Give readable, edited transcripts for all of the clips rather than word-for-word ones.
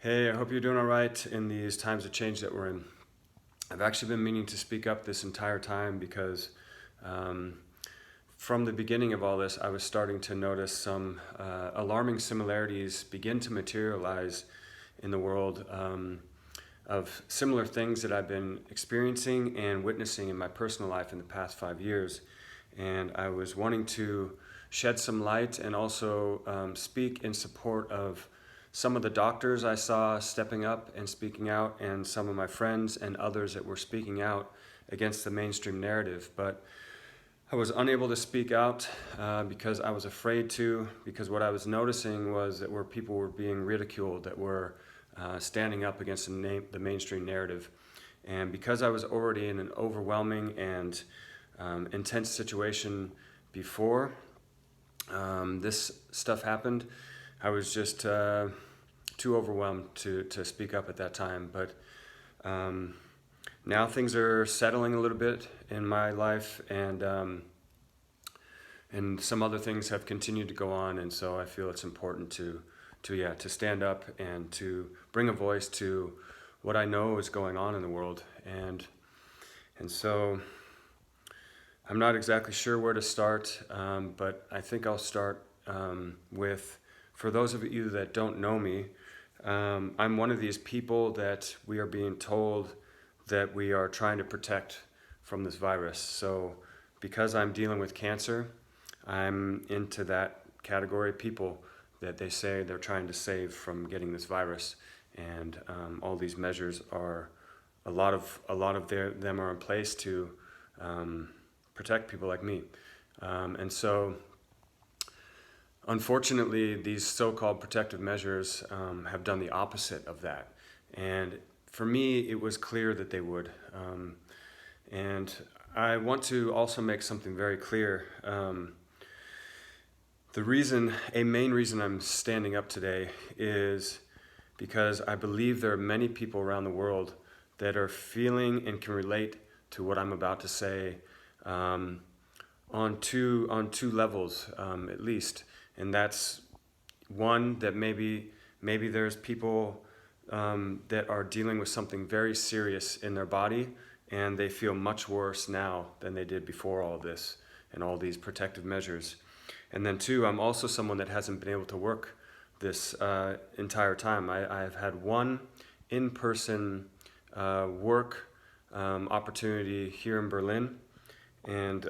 Hey, I hope you're doing all right in these times of change that we're in. I've actually been meaning to speak up this entire time because um, from the beginning of all this, I was starting to notice some alarming similarities begin to materialize in the world of similar things that I've been experiencing and witnessing in my personal life in the past 5 years. And I was wanting to shed some light and also speak in support of some of the doctors I saw stepping up and speaking out, and some of my friends and others that were speaking out against the mainstream narrative. But I was unable to speak out because I was afraid to, because what I was noticing was that people were being ridiculed, that were standing up against the mainstream narrative. And because I was already in an overwhelming and intense situation before this stuff happened, I was just too overwhelmed to speak up at that time. But now things are settling a little bit in my life, and some other things have continued to go on, and so I feel it's important to stand up and to bring a voice to what I know is going on in the world. And so I'm not exactly sure where to start, but I think I'll start with, for those of you that don't know me, I'm one of these people that we are being told that we are trying to protect from this virus. So because I'm dealing with cancer, I'm into that category of people that they say they're trying to save from getting this virus. And all these measures are, a lot of them are in place to protect people like me. And so unfortunately, these so-called protective measures have done the opposite of that. And for me, it was clear that they would. And I want to also make something very clear. A main reason I'm standing up today is because I believe there are many people around the world that are feeling and can relate to what I'm about to say on two levels, at least. And that's one, that maybe there's people that are dealing with something very serious in their body, and they feel much worse now than they did before all this and all these protective measures. And then two, I'm also someone that hasn't been able to work this entire time. I've had one in-person work opportunity here in Berlin, and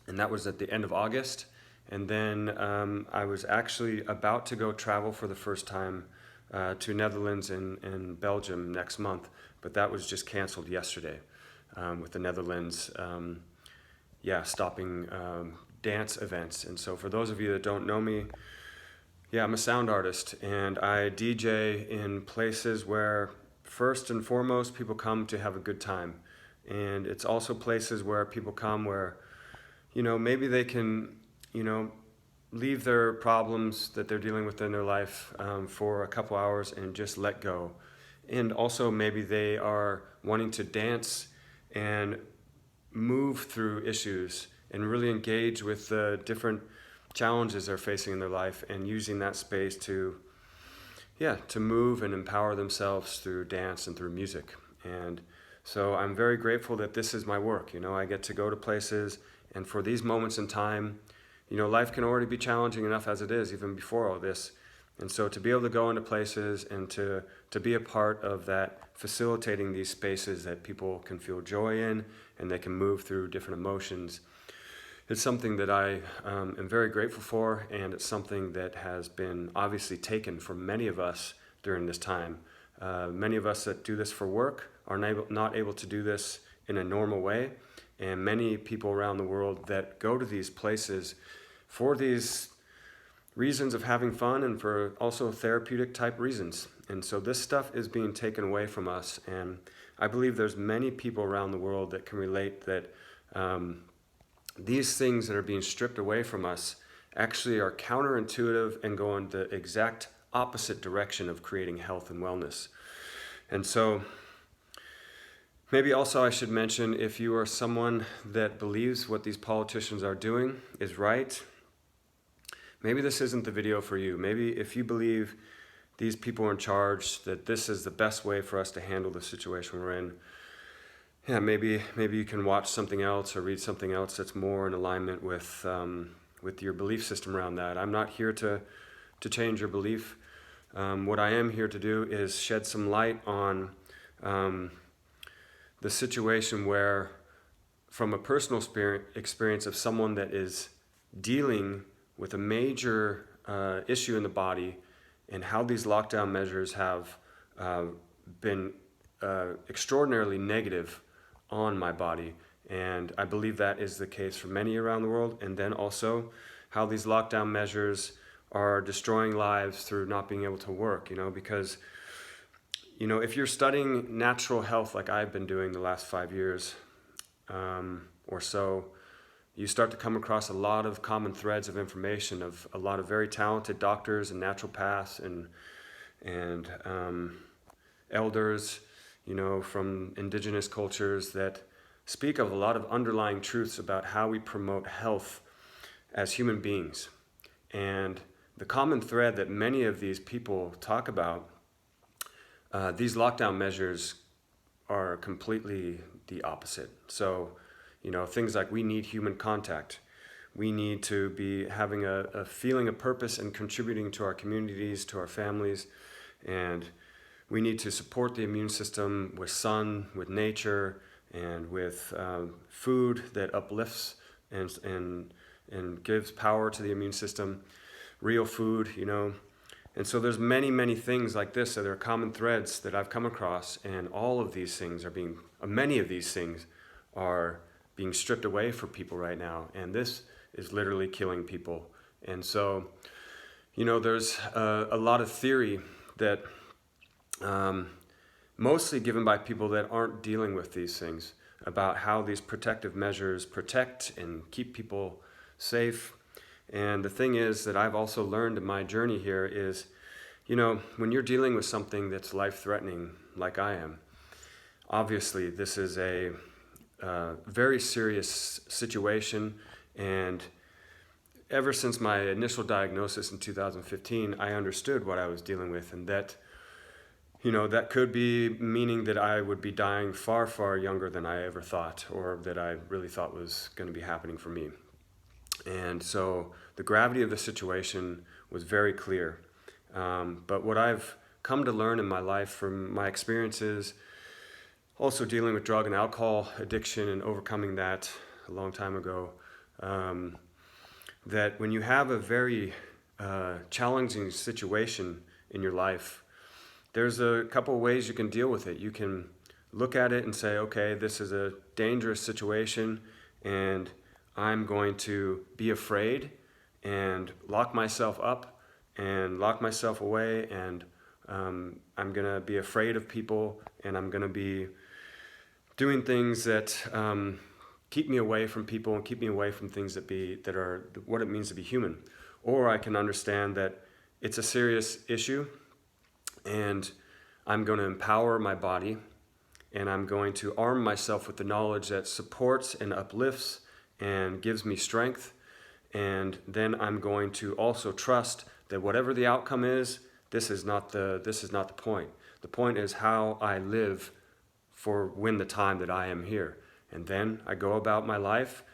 that was at the end of August. And then I was actually about to go travel for the first time to Netherlands and Belgium next month, but that was just canceled yesterday with the Netherlands stopping dance events. And so for those of you that don't know me, I'm a sound artist, and I DJ in places where first and foremost people come to have a good time. And it's also places where people come where, maybe they can, leave their problems that they're dealing with in their life for a couple hours and just let go. And also maybe they are wanting to dance and move through issues and really engage with the different challenges they're facing in their life, and using that space to move and empower themselves through dance and through music. And so I'm very grateful that this is my work. I get to go to places, and for these moments in time, life can already be challenging enough as it is, even before all this. And so to be able to go into places and to be a part of that, facilitating these spaces that people can feel joy in and they can move through different emotions, it's something that I am very grateful for, and it's something that has been obviously taken from many of us during this time. Many of us that do this for work are not able to do this in a normal way, and many people around the world that go to these places for these reasons of having fun and for also therapeutic type reasons. And so this stuff is being taken away from us, and I believe there's many people around the world that can relate that these things that are being stripped away from us actually are counterintuitive and go in the exact opposite direction of creating health and wellness. And so maybe also I should mention, if you are someone that believes what these politicians are doing is right, maybe this isn't the video for you. Maybe if you believe these people in charge, that this is the best way for us to handle the situation we're in. Yeah, maybe you can watch something else or read something else that's more in alignment with your belief system around that. I'm not here to change your belief. What I am here to do is shed some light on the situation where, from a personal experience of someone that is dealing with a major issue in the body, and how these lockdown measures have been extraordinarily negative on my body. And I believe that is the case for many around the world. And then also how these lockdown measures are destroying lives through not being able to work, because, if you're studying natural health like I've been doing the last 5 years or so, you start to come across a lot of common threads of information of a lot of very talented doctors and naturopaths and elders, from indigenous cultures that speak of a lot of underlying truths about how we promote health as human beings. And the common thread that many of these people talk about, these lockdown measures are completely the opposite. So, things like we need human contact. We need to be having a feeling of purpose and contributing to our communities, to our families. And we need to support the immune system with sun, with nature, and with food that uplifts and gives power to the immune system. Real food, And so there's many things like this that are common threads that I've come across, and all of these things many of these things are being stripped away for people right now, and this is literally killing people. And so, there's a lot of theory that mostly given by people that aren't dealing with these things about how these protective measures protect and keep people safe. And the thing is that I've also learned in my journey here is, when you're dealing with something that's life-threatening like I am, obviously this is a very serious situation. And ever since my initial diagnosis in 2015, I understood what I was dealing with, and that that could be meaning that I would be dying far, far younger than I ever thought, or that I really thought was going to be happening for me. And so the gravity of the situation was very clear. But what I've come to learn in my life from my experiences, also dealing with drug and alcohol addiction and overcoming that a long time ago, that when you have a very challenging situation in your life, there's a couple of ways you can deal with it. You can look at it and say, okay, this is a dangerous situation, and I'm going to be afraid and lock myself up and lock myself away, and I'm going to be afraid of people, and I'm going to be doing things that keep me away from people and keep me away from things that are what it means to be human. Or I can understand that it's a serious issue, and I'm going to empower my body, and I'm going to arm myself with the knowledge that supports and uplifts and gives me strength. And then I'm going to also trust that whatever the outcome is, this is not the point. The point is how I live for the time that I am here. And then I go about my life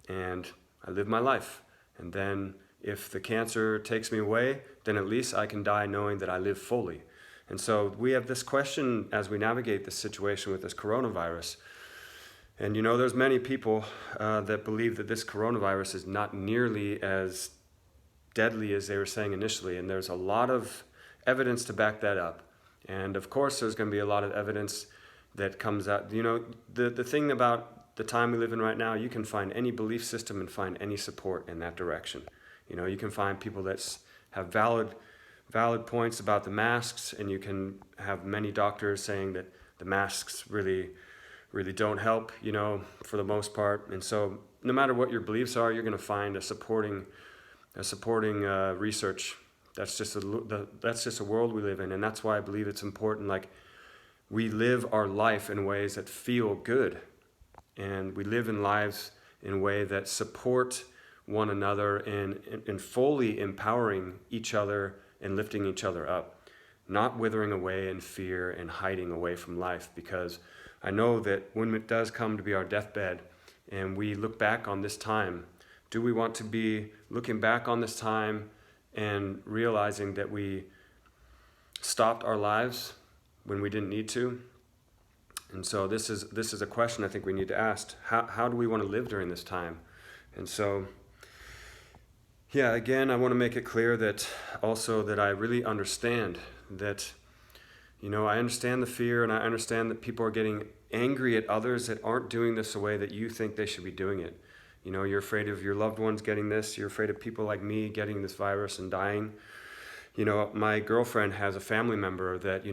and I live my life. And then if the cancer takes me away, then at least I can die knowing that I live fully. And so we have this question as we navigate this situation with this coronavirus. And there's many people that believe that this coronavirus is not nearly as deadly as they were saying initially. And there's a lot of evidence to back that up. And of course, there's going to be a lot of evidence that comes out. The thing about the time we live in right now, you can find any belief system and find any support in that direction. You can find people that have valid points about the masks, and you can have many doctors saying that the masks really don't help, for the most part. And so no matter what your beliefs are, you're going to find a supporting research. That's just a world we live in. And that's why I believe it's important. Like, we live our life in ways that feel good, and we live in lives in a way that support one another and fully empowering each other and lifting each other up. not withering away in fear and hiding away from life, because I know that when it does come to be our deathbed and we look back on this time, do we want to be looking back on this time and realizing that we stopped our lives when we didn't need to? And so this is a question I think we need to ask. How do we want to live during this time? And so, yeah, again, I want to make it clear that also that I really understand that, I understand the fear, and I understand that people are getting angry at others that aren't doing this the way that you think they should be doing it. You're afraid of your loved ones getting this. You're afraid of people like me getting this virus and dying. My girlfriend has a family member that,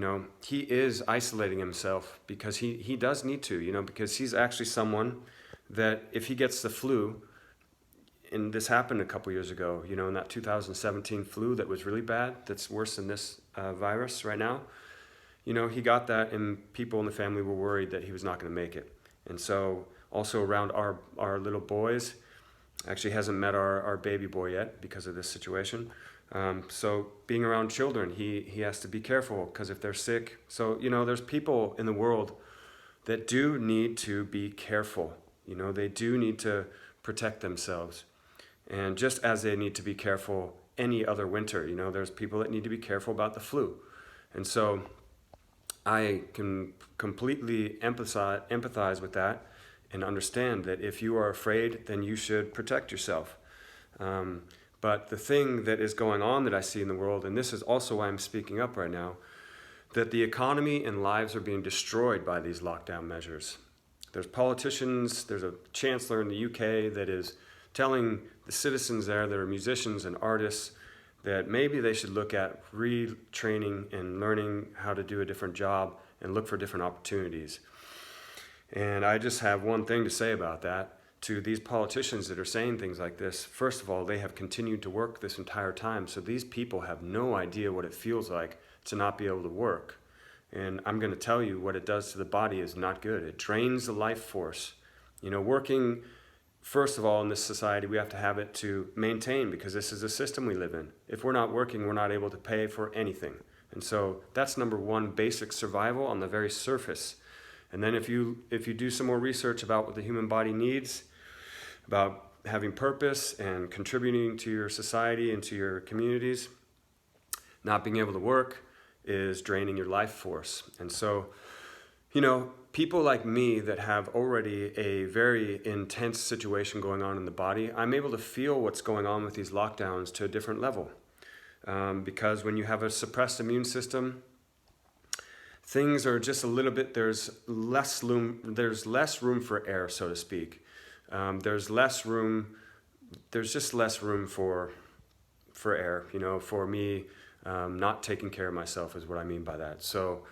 he is isolating himself because he does need to, because he's actually someone that if he gets the flu, and this happened a couple years ago, in that 2017 flu that was really bad, that's worse than this virus right now, he got that, and people in the family were worried that he was not going to make it. And so also around our little boys, actually hasn't met our baby boy yet because of this situation. So being around children, he has to be careful because if they're sick. So, there's people in the world that do need to be careful. They do need to protect themselves. And just as they need to be careful any other winter, there's people that need to be careful about the flu. And so I can completely empathize with that and understand that if you are afraid, then you should protect yourself. But the thing that is going on that I see in the world, and this is also why I'm speaking up right now, that the economy and lives are being destroyed by these lockdown measures. There's politicians, there's a chancellor in the UK that is telling the citizens there that are musicians and artists that maybe they should look at retraining and learning how to do a different job and look for different opportunities. And I just have one thing to say about that. To these politicians that are saying things like this, first of all, they have continued to work this entire time, so these people have no idea what it feels like to not be able to work. And I'm going to tell you what it does to the body is not good. It drains the life force. Working, first of all, in this society, we have to have it to maintain, because this is a system we live in. If we're not working, we're not able to pay for anything. And so that's number one, basic survival on the very surface. And then if you do some more research about what the human body needs, about having purpose and contributing to your society and to your communities, not being able to work is draining your life force. And so, people like me that have already a very intense situation going on in the body, I'm able to feel what's going on with these lockdowns to a different level. Because when you have a suppressed immune system, things are just a little bit, there's less room for error, so to speak. There's just less room for error, for me not taking care of myself is what I mean by that. So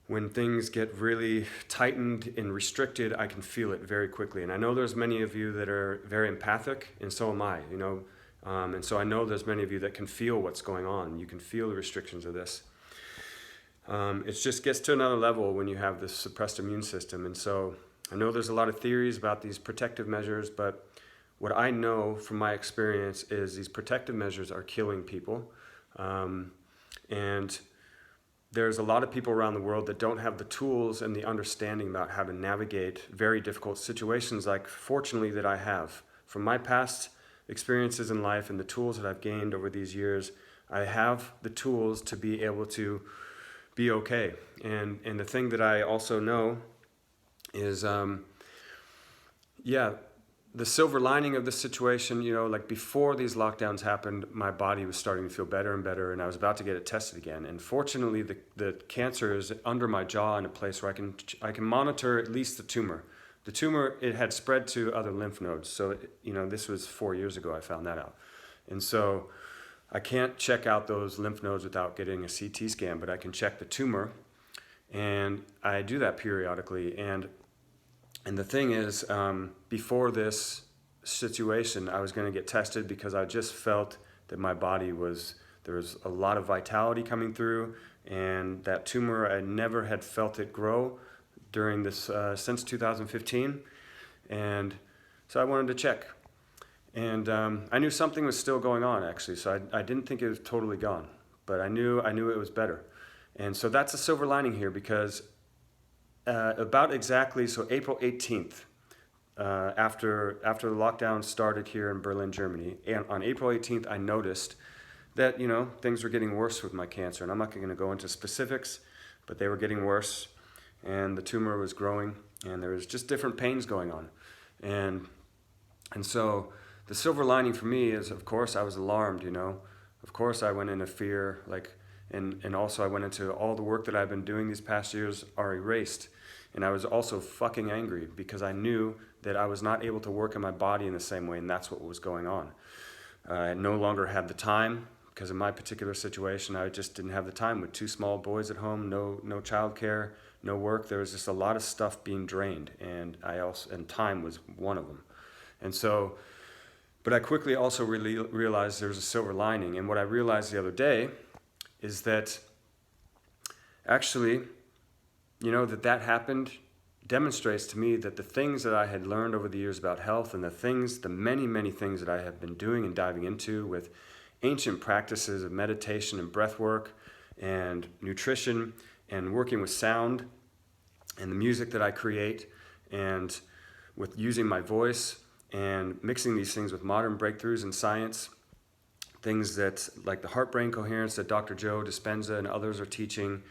when things get really tightened and restricted, I can feel it very quickly. And I know there's many of you that are very empathic, and so am I, and so I know there's many of you that can feel what's going on. You can feel the restrictions of this. It just gets to another level when you have this suppressed immune system. And so I know there's a lot of theories about these protective measures, but what I know from my experience is these protective measures are killing people. And there's a lot of people around the world that don't have the tools and the understanding about how to navigate very difficult situations like, fortunately, that I have. From my past experiences in life and the tools that I've gained over these years, I have the tools to be able to be okay. And the thing that I also know is, the silver lining of this situation, like before these lockdowns happened, my body was starting to feel better and better, and I was about to get it tested again. And fortunately, the cancer is under my jaw in a place where I can monitor at least the tumor. The tumor, it had spread to other lymph nodes. So, this was 4 years ago I found that out. And so I can't check out those lymph nodes without getting a CT scan, but I can check the tumor, and I do that periodically. And the thing is, before this situation, I was going to get tested because I just felt that my body there was a lot of vitality coming through, and that tumor, I never had felt it grow during this, since 2015. And so I wanted to check. And I knew something was still going on, actually, so I didn't think it was totally gone. but I knew it was better. And so that's a silver lining here, because about exactly, so April 18th, after the lockdown started here in Berlin, Germany, and on April 18th, I noticed that, things were getting worse with my cancer. And I'm not going to go into specifics, but they were getting worse, and the tumor was growing, and there was just different pains going on. And so the silver lining for me is, of course, I was alarmed, Of course, I went into fear, and also I went into all the work that I've been doing these past years are erased. And I was also fucking angry because I knew that I was not able to work in my body in the same way, and that's what was going on. I no longer had the time, because in my particular situation, I just didn't have the time with 2 small boys at home, no childcare, no work. There was just a lot of stuff being drained, and time was one of them. And so, but I quickly also realized there was a silver lining. And what I realized the other day is that actually, that happened demonstrates to me that the things that I had learned over the years about health, and the many, many things that I have been doing and diving into with ancient practices of meditation and breath work and nutrition and working with sound and the music that I create, and with using my voice and mixing these things with modern breakthroughs in science, things that like the heart-brain coherence that Dr. Joe Dispenza and others are teaching,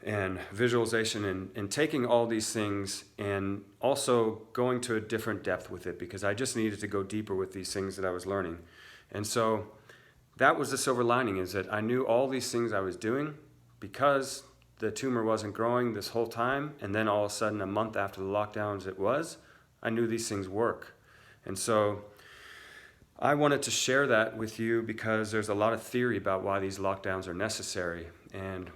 and visualization, and taking all these things and also going to a different depth with it, because I just needed to go deeper with these things that I was learning. And so that was the silver lining, is that I knew all these things I was doing because the tumor wasn't growing this whole time, and then all of a sudden, a month after the lockdowns I knew these things work. And so I wanted to share that with you, because there's a lot of theory about why these lockdowns are necessary. And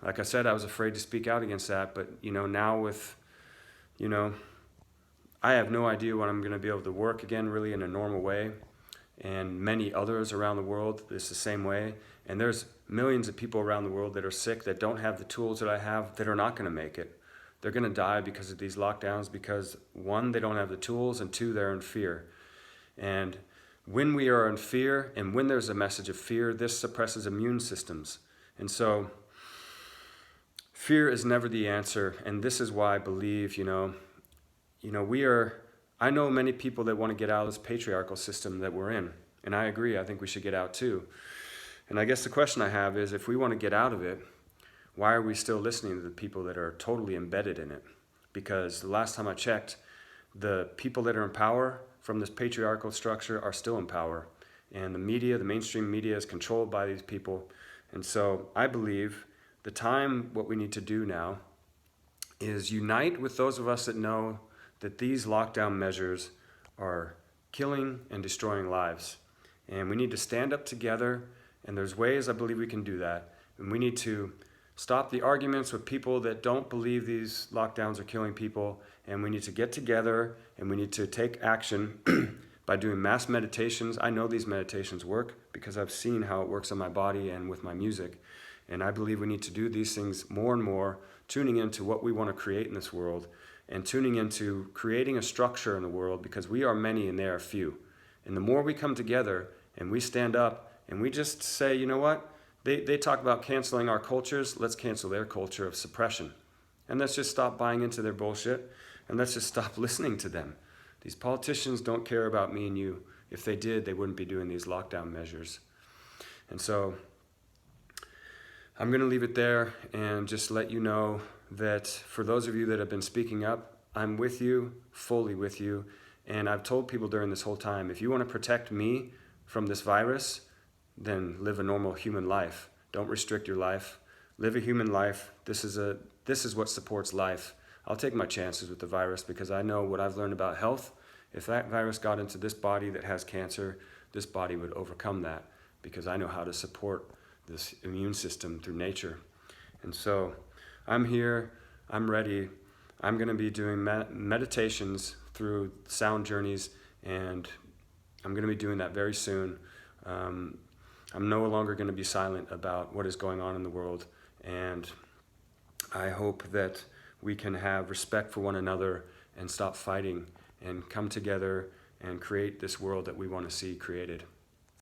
like I said, I was afraid to speak out against that, but now with, I have no idea when I'm going to be able to work again really in a normal way. And many others around the world, it's the same way. And there's millions of people around the world that are sick, that don't have the tools that I have, that are not going to make it. They're going to die because of these lockdowns, because 1, they don't have the tools, and 2, they're in fear. And when we are in fear, and when there's a message of fear, this suppresses immune systems. And so fear is never the answer. And this is why I believe, I know many people that want to get out of this patriarchal system that we're in. And I agree, I think we should get out too. And I guess the question I have is, if we want to get out of it, why are we still listening to the people that are totally embedded in it? Because the last time I checked, the people that are in power from this patriarchal structure are still in power. And the media, the mainstream media, is controlled by these people. And so I believe what we need to do now is unite with those of us that know that these lockdown measures are killing and destroying lives. And we need to stand up together, and there's ways I believe we can do that. And we need to stop the arguments with people that don't believe these lockdowns are killing people, and we need to get together, and we need to take action by doing mass meditations. I know these meditations work because I've seen how it works on my body and with my music. And I believe we need to do these things more and more, tuning into what we want to create in this world, and tuning into creating a structure in the world, because we are many and they are few. And the more we come together and we stand up and we just say, you know what? They talk about canceling our cultures. Let's cancel their culture of suppression. And let's just stop buying into their bullshit, and let's just stop listening to them. These politicians don't care about me and you. If they did, they wouldn't be doing these lockdown measures. And so I'm going to leave it there and just let you know that for those of you that have been speaking up, I'm with you, fully with you. And I've told people during this whole time, if you want to protect me from this virus, then live a normal human life. Don't restrict your life. Live a human life. This is what supports life. I'll take my chances with the virus, because I know what I've learned about health. If that virus got into this body that has cancer, this body would overcome that, because I know how to support this immune system through nature. And so I'm here, I'm ready. I'm going to be doing meditations through sound journeys, and I'm going to be doing that very soon. I'm no longer going to be silent about what is going on in the world, and I hope that we can have respect for one another and stop fighting and come together and create this world that we want to see created.